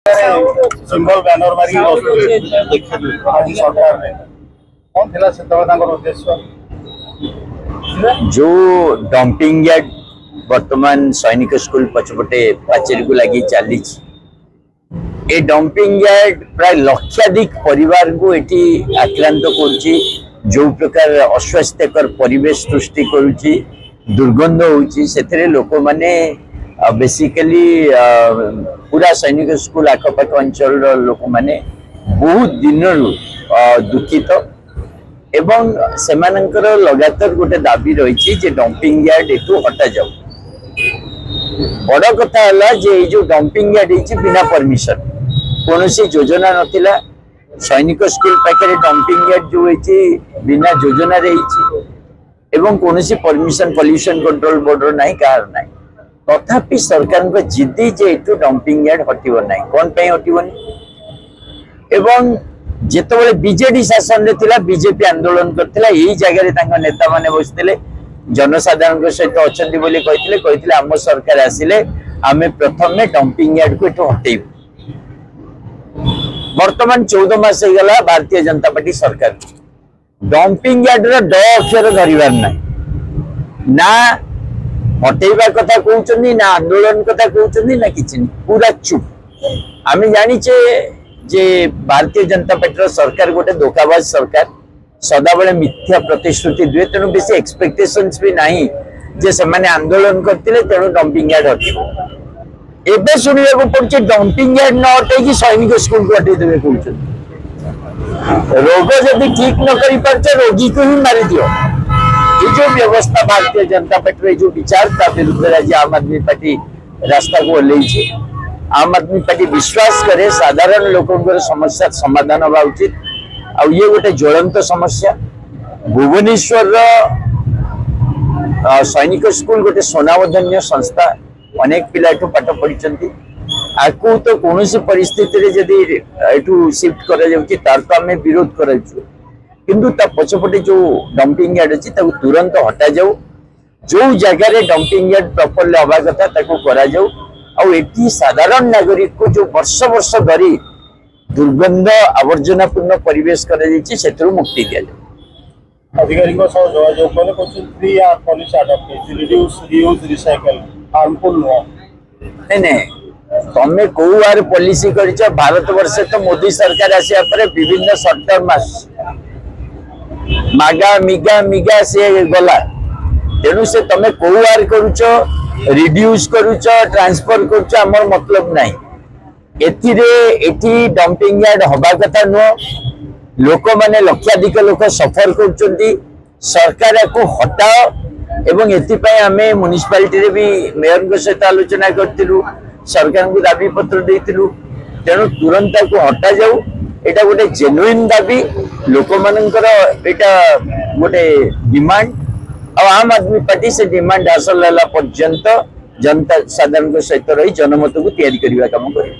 Symbol banner मारी आज सरकार ने कौन थिला से उद्देश्य जो डंपिंग यार्ड वर्तमान सैनिक स्कूल पछपटे पाचेरी को लगी चली ए डंपिंग यार्ड प्राय लक्षाधिक परिवार को एटी आक्रांत करुच्ची जो प्रकार अस्वास्थ्यकर परिवेश सृष्टि करुच्ची दुर्गंध होउची सेथरे लोक माने बेसिकली पूरा सैनिक स्कूल आखपाख अंचल लोक माने बहुत दिन दुखित एवं सेमानंकर लगातार गोटे दाबी रही जे डंपिंग यार्ड एटू हटा जाऊ बड़ कथा है जे जो डंपिंग यार्ड है बिना परमिशन कौन योजना नथिला सैनिक स्कूल पाखे डंपिंग यार्ड जो है बिना योजना एवं कौन परमिशन पॉल्यूशन कंट्रोल बोर्ड ना कार ना तथापि सरकार जिद्दी जे एटू डंपिंग यार्ड हटिबो ना कौन पे हटिबनी एवं जेतबेले बीजेडी शासन रे थिला बीजेपी आंदोलन करथिला एही जगह तांका नेता माने बसथिले जनसाधारण सहित अछंती बोली कहिथिले आम सरकार आसिले आमे प्रथम में डंपिंग यार्ड को एटू हटेइबु वर्तमान 14 मास हो गला भारतीय जनता पार्टी सरकार डंपिंग यार्ड रो ड अक्षर धरिबार ना हटेइबा कथा कहउचनी ना आंदोलन कथा कहउचनी ना किछि पूरा चुप आमे जानिचे जे भारतीय जनता पार्टी सरकार गोटे धोखाबाज सरकार सदाबले मिथ्या प्रतिश्रुति दुए तेणु बेसी एक्सपेक्टेशंस भी नहीं जे से आंदोलन करते तेणु डंपिंग यार्ड हटिबो एबे सुनिया पड़े डंपिंग यार्ड न हटे सैनिक स्कूल को हटे देवे कहते रोग जदि ठीक न करि पारछे रोगी को ही मारी दियो ये जो व्यवस्था भारतीय जनता पार्टी जो विचार ता विरुद्ध आज आम आदमी पार्टी रास्ता को ओल्लैछि आम आदमी पार्टी विश्वास करे साधारण लोकों समस्या समाधान हवा उचित आ ये गोटे ज्वलंत समस्या भुवनेश्वर सैनिक स्कूल गोटे सोनामधन्य संस्था अनेक पिला पाठ पढ़ी आपको तो कौन परिस्थिति जदि एठू शिफ्ट कर आम विरोध कर किंतु पछपटे जो डंपिंग यार्ड अच्छी तुरंत हटा जाऊ जो जगह डंपिंग यार्ड प्रॉपर्ली हवा कथा करा जाऊ और एटी साधारण नागरिक को जो वर्ष वर्ष धरी दुर्गंध आवर्जनापूर्ण परिवेश कर मुक्ति दि जाए अधिकारी जोगाजोग कले फ्री या polish adopt reduce reuse recycle harmful नहीं नहीं तमे को आर पॉलिसी करिछ भारत वर्ष तो मोदी सरकार आसिया परे विभिन्न शॉर्ट टर्म मागा मिगा मिगा से गला तेणु से तमे को आर करूछ रिड्यूस करूछ ट्रांसफर करूछ हमर मतलब नहीं एटी डंपिंग यार्ड हवा कथा नुह लोक माने लक्षाधिक लोक सफर कर सरकार को हटाओ एवं एथिपाई आमे म्युनिसिपालिटी रे भी मेयर सहित आलोचना करथिलु सरकार को दाबी पत्र देथिलु तेणु तुरंत को हटा जाऊ एटा गोटे जेन्युइन दाबी लोक मानकर एटा गोटे डिमांड और आम आदमी पार्टी से डिमांड हासिल होला पर्यंत जनता साधारण सहित रही जनमत को तैयारी करने काम करे।